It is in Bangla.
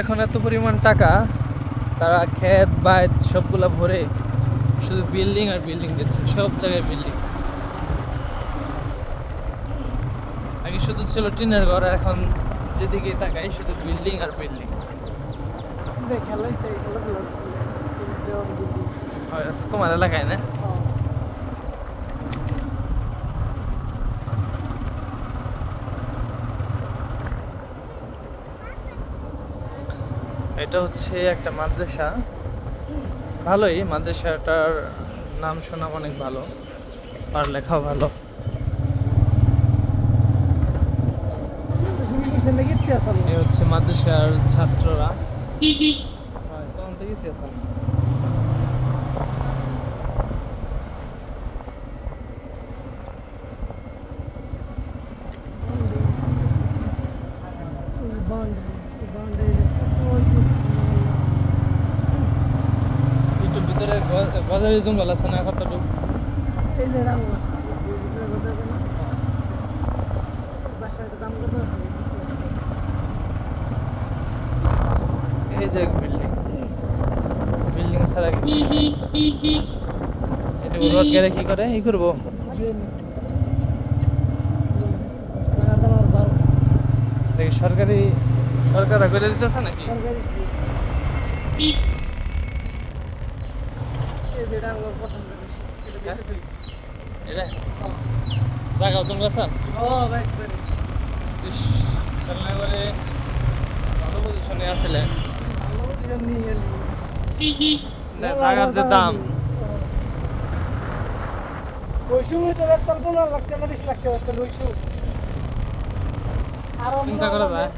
এখন এত পরিমাণ টাকা তারা ক্ষেত বাদ সবগুলা ভরে শুধু বিল্ডিং আর বিল্ডিং দিচ্ছে, সব জায়গায় বিল্ডিং। আগে শুধু ছিল টিনের ঘর, এখন যেদিকে তাকাই শুধু বিল্ডিং আর বিল্ডিং। তোমার এলাকায় না? এটা হচ্ছে একটা মাদ্রাসা, ভালোই মাদ্রাসাটার নাম শোনা অনেক ভালো, আর লেখাও ভালো। এই হচ্ছে মাদ্রাসার ছাত্ররা। তখন থেকে একটু ভিতরে বাজারের জঙ্গল আছে না কতটুকু? এই যে বিল্ডিং, বিল্ডিং ছাড়া কিছু না। এটা উর্বর গেলে কি করে ই করবো? সরকারি সরকার করে দিতেছে নাকি? এটা জায়গা তুমি গেছেন? করে ভালো পজিশনে আসলে জায়গার যে দাম, চিন্তা করা যায়।